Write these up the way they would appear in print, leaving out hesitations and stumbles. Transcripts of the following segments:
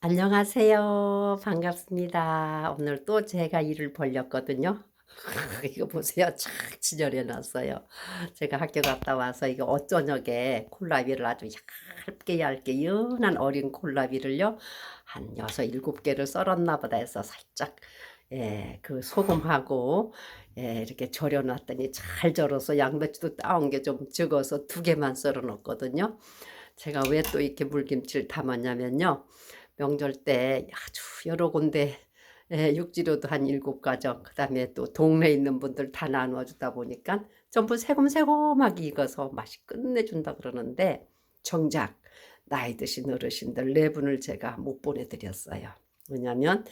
안녕하세요. 반갑습니다. 오늘 또 제가 일을 벌렸거든요. 이거 보세요. 착 진열해 놨어요. 제가 학교 갔다 와서 이거 어쩌녁에 콜라비를 아주 얇게 얇게 연한 어린 콜라비를요. 한 6, 7개를 썰었나 보다 해서 살짝 그 소금하고 이렇게 절여 놨더니 잘 절어서 양배추도 따온 게 좀 적어서 2개만 썰어 놓거든요. 제가 왜 또 이렇게 물김치를 담았냐면요. 명절 때 아주 여러 군데 육지로도 한 7가정, 그다음에 또 동네에 있는 분들 다 나누어 주다 보니까 전부 새콤새콤하게 익어서 맛이 끝내준다 그러는데, 정작 나이 드신 어르신들 4분을 제가 못 보내드렸어요. 왜냐하면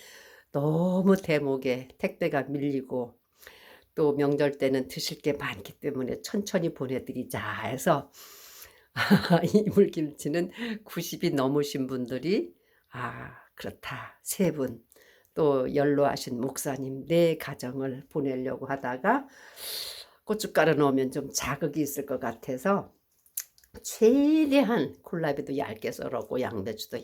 너무 대목에 택배가 밀리고 또 명절 때는 드실 게 많기 때문에 천천히 보내드리자 해서 이물김치는 90이 넘으신 분들이 그렇다 3분, 또 연로하신 목사님 4가정을 보내려고 하다가 고춧가루 넣으면 좀 자극이 있을 것 같아서 최대한 콜라비도 얇게 썰었고 양배추도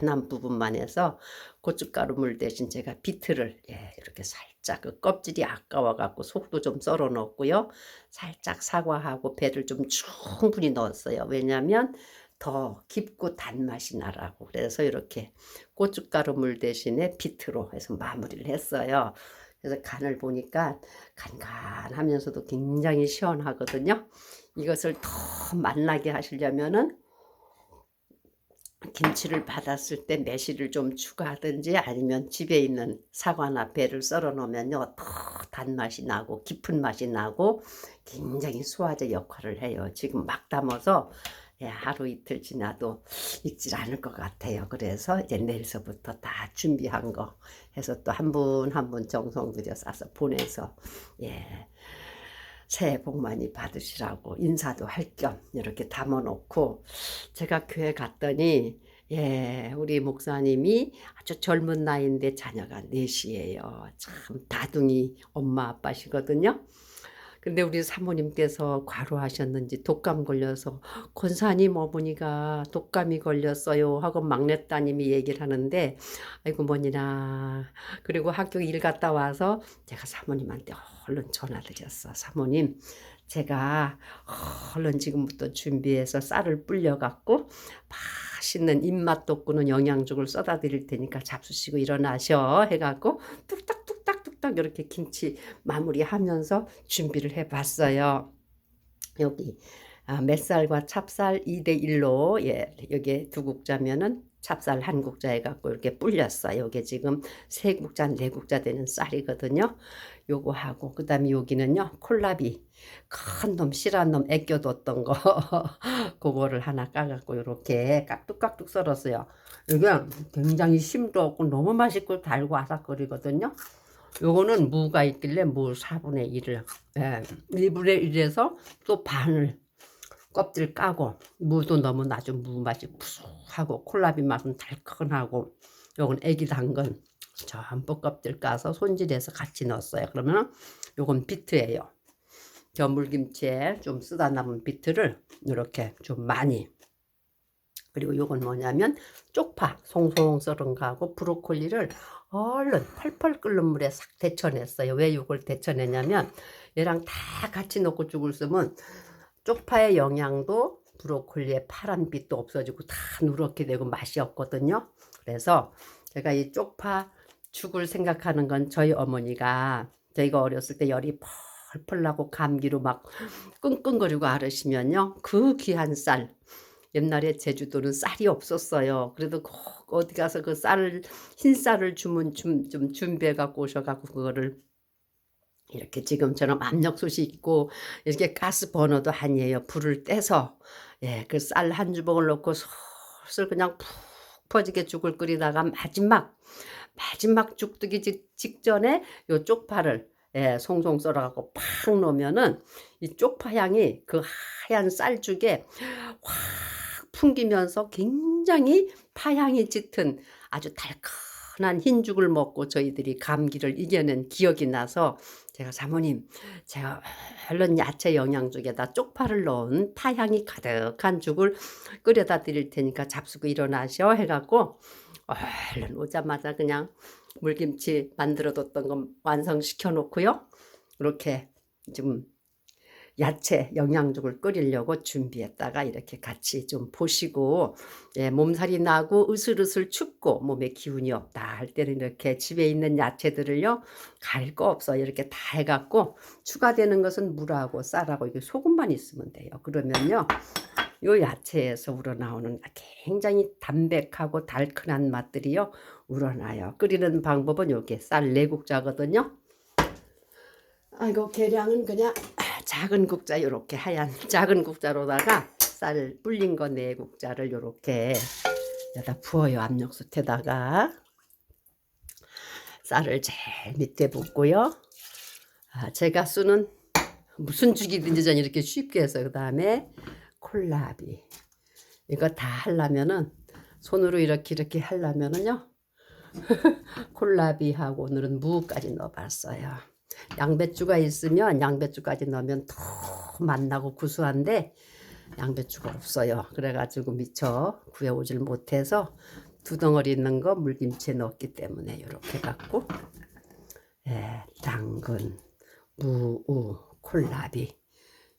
연한 부분만 해서 고춧가루 물 대신 제가 비트를 이렇게 살짝, 그 껍질이 아까워 갖고 속도 좀 썰어 넣었고요. 살짝 사과하고 배를 좀 충분히 넣었어요. 왜냐하면 더 깊고 단맛이 나라고. 그래서 이렇게 고춧가루 물 대신에 비트로 해서 마무리를 했어요. 그래서 간을 보니까 간간하면서도 굉장히 시원하거든요. 이것을 더 맛나게 하시려면은 김치를 받았을 때 매실을 좀 추가하든지 아니면 집에 있는 사과나 배를 썰어 놓으면요 더 단맛이 나고 깊은 맛이 나고 굉장히 소화제 역할을 해요. 지금 막 담아서 하루 이틀 지나도 익질 않을 것 같아요. 그래서 이제 내일서부터 다 준비한 거 해서 또 한 분 한 분 정성 들여 싸서 보내서 새해 복 많이 받으시라고 인사도 할 겸 이렇게 담아 놓고, 제가 교회 갔더니 우리 목사님이 아주 젊은 나이인데 자녀가 넷이에요. 참 다둥이 엄마 아빠시거든요. 근데 우리 사모님께서 과로하셨는지 독감 걸려서 권사님 어머니가 독감이 걸렸어요 하고 막내 따님이 얘기를 하는데, 아이고 뭐니나. 그리고 학교 일 갔다 와서 제가 사모님한테 얼른 전화드렸어. 사모님, 제가 얼른 지금부터 준비해서 쌀을 불려갖고 맛있는 입맛 돋구는 영양죽을 쏟아 드릴 테니까 잡수시고 일어나셔 해갖고 뚝딱뚝딱뚝딱 이렇게 김치 마무리하면서 준비를 해봤어요. 여기 맵쌀과 찹쌀 2대1로 여기 2국자면은 찹쌀 1국자 해갖고 이렇게 불렸어요. 이게 지금 3국자 4국자 되는 쌀이거든요. 요거 하고 그다음에 여기는요 콜라비 큰 놈 실한 놈 애껴뒀던 거 그거를 하나 까갖고 이렇게 깍둑깍둑 썰었어요. 이게 굉장히 심도 없고 너무 맛있고 달고 아삭거리거든요. 요거는 무가 있길래 무 4분의 1을 1분의 1에서 또 반을 껍질 까고, 무도 너무 낮은 무 맛이 구수하고 콜라비 맛은 달큰하고, 요건 애기 당근 전부 껍질 까서 손질해서 같이 넣었어요. 그러면 요건 비트예요. 저 물김치에 좀 쓰다 남은 비트를 이렇게 좀 많이, 그리고 요건 뭐냐면 쪽파 송송 썰은 거하고 브로콜리를 얼른 펄펄 끓는 물에 싹 데쳐냈어요. 왜 이걸 데쳐내냐면 얘랑 다 같이 넣고 죽을 쓰면 쪽파의 영양도 브로콜리의 파란빛도 없어지고 다 누렇게 되고 맛이 없거든요. 그래서 제가 이 쪽파 죽을 생각하는 건, 저희 어머니가 저희가 어렸을 때 열이 펄펄 나고 감기로 막 끙끙거리고 앓으시면요 그 귀한 쌀, 옛날에 제주도는 쌀이 없었어요. 그래도 꼭 어디 가서 그 쌀을, 흰 쌀을 주문 좀 준비해 갖고 오셔 갖고 그거를 이렇게 지금처럼 압력솥이 있고 이렇게 가스 버너도 아니에요. 불을 떼서 그 쌀 한 주먹을 넣고 솔솔 그냥 푹 퍼지게 죽을 끓이다가 마지막 죽뜨기 직전에 요 쪽파를 송송 썰어 갖고 팍 넣으면은 이 쪽파 향이 그 하얀 쌀죽에 확 풍기면서 굉장히 파향이 짙은 아주 달큰한 흰죽을 먹고 저희들이 감기를 이겨낸 기억이 나서, 제가 사모님, 제가 얼른 야채 영양죽에다 쪽파를 넣은 파향이 가득한 죽을 끓여다 드릴 테니까 잡수고 일어나셔 해갖고 얼른 오자마자 그냥 물김치 만들어뒀던 거 완성시켜 놓고요. 이렇게 지금 야채 영양죽을 끓이려고 준비했다가 이렇게 같이 좀 보시고, 예, 몸살이 나고 으슬으슬 춥고 몸에 기운이 없다 할 때는 이렇게 집에 있는 야채들을요, 갈 거 없어 이렇게 다 해갖고 추가되는 것은 물하고 쌀하고 이게 소금만 있으면 돼요. 그러면요, 요 야채에서 우러나오는 굉장히 담백하고 달큰한 맛들이요 우러나요. 끓이는 방법은 요게 쌀 4국자거든요. 이거 계량은 그냥 작은 국자, 요렇게 하얀 작은 국자로다가 쌀 불린 거 4국자를 요렇게 여기다 부어요. 압력솥에다가 쌀을 제일 밑에 붓고요. 제가 쓰는 무슨 죽이든지 전 이렇게 쉽게 해서, 그 다음에 콜라비, 이거 다 하려면은 손으로 이렇게 하려면은요 콜라비하고 오늘은 무까지 넣어봤어요. 양배추가 있으면 양배추까지 넣으면 더 맛나고 구수한데 양배추가 없어요. 그래가지고 미처 구해오질 못해서 2덩어리 있는 거 물김치에 넣었기 때문에 이렇게 갖고, 예, 당근, 무, 콜라비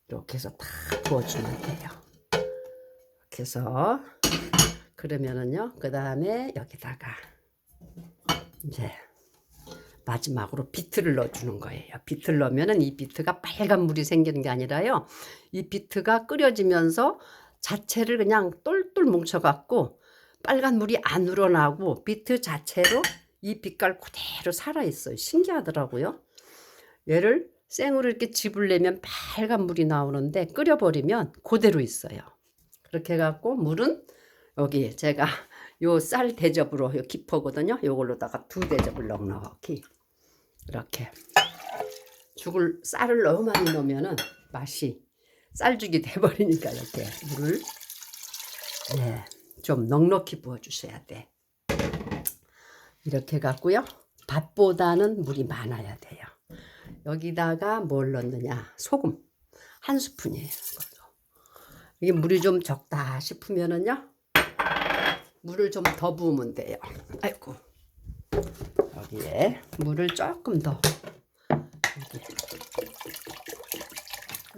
이렇게 해서 다 부어주면 돼요. 이렇게 해서 그러면은요, 그 다음에 여기다가 이제 마지막으로 비트를 넣어주는 거예요. 비트를 넣으면은 이 비트가 빨간 물이 생기는 게 아니라요, 이 비트가 끓여지면서 자체를 그냥 똘똘 뭉쳐갖고 빨간 물이 안 우러나고 비트 자체로 이 빛깔 그대로 살아있어요. 신기하더라고요. 얘를 생으로 이렇게 집으려면 빨간 물이 나오는데 끓여버리면 그대로 있어요. 그렇게 해갖고 물은 여기 제가 요 쌀 대접으로, 요 기포거든요. 요걸로다가 2대접을 넉넉히 이렇게 죽을, 쌀을 너무 많이 넣으면은 맛이 쌀죽이 돼버리니까 이렇게 물을, 네, 좀 넉넉히 부어주셔야 돼. 이렇게 해갖고요, 밥보다는 물이 많아야 돼요. 여기다가 뭘 넣느냐, 소금 1스푼이에요. 이게 물이 좀 적다 싶으면은요 물을 좀 더 부으면 돼요. 아이고, 여기에 물을 조금 더,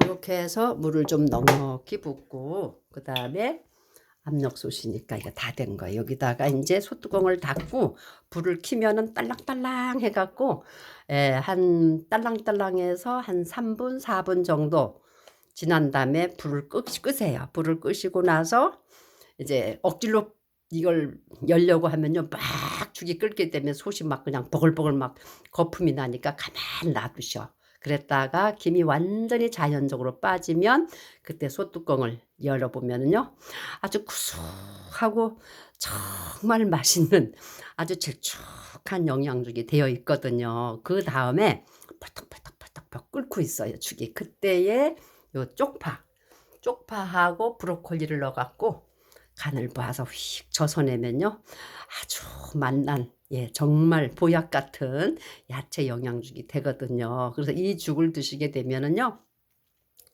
이렇게 해서 물을 좀 넉넉히 붓고, 그 다음에 압력솥이니까 이거 다 된 거예요. 여기다가 이제 솥뚜껑을 닫고 불을 켜면은 딸랑딸랑 해갖고, 한 딸랑딸랑해서 한 3분 4분 정도 지난 다음에 불을 끄세요. 불을 끄시고 나서 이제 억지로 이걸 열려고 하면요 막 죽이 끓게 되면 솥이 막 그냥 버글버글 막 거품이 나니까 가만 놔두셔. 그랬다가 김이 완전히 자연적으로 빠지면 그때 솥뚜껑을 열어보면요 아주 구수하고 정말 맛있는 아주 질쭉한 영양죽이 되어 있거든요. 그 다음에 펄떡펄떡 끓고 있어요 죽이. 그때에 요 쪽파하고 브로콜리를 넣어갖고 간을 봐서 휙 젖어내면요 아주 맛난, 예, 정말 보약 같은 야채 영양죽이 되거든요. 그래서 이 죽을 드시게 되면은요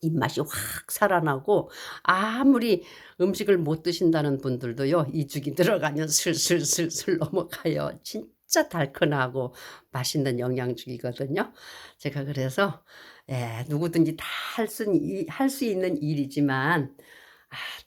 입맛이 확 살아나고, 아무리 음식을 못 드신다는 분들도요 이 죽이 들어가면 슬슬슬슬 넘어가요. 진짜 달큰하고 맛있는 영양죽이거든요. 제가 그래서, 예, 누구든지 다 할 수 있는 일이지만,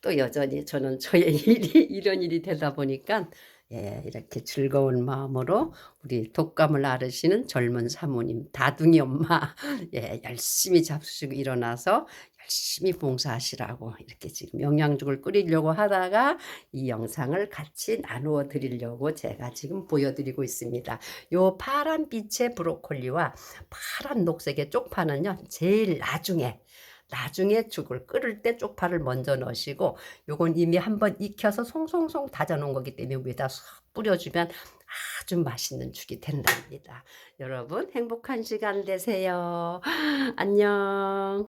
또 여전히 저는 저의 일이 이런 일이 되다 보니까, 예, 이렇게 즐거운 마음으로 우리 독감을 앓으시는 젊은 사모님, 다둥이 엄마, 예, 열심히 잡수시고 일어나서 열심히 봉사하시라고 이렇게 지금 영양죽을 끓이려고 하다가 이 영상을 같이 나누어 드리려고 제가 지금 보여드리고 있습니다. 요 파란 빛의 브로콜리와 파란 녹색의 쪽파는요 제일 나중에 죽을 끓을 때 쪽파를 먼저 넣으시고, 요건 이미 한번 익혀서 송송송 다져 놓은 거기 때문에 위에다 쏙 뿌려주면 아주 맛있는 죽이 된답니다. 여러분 행복한 시간 되세요. 안녕.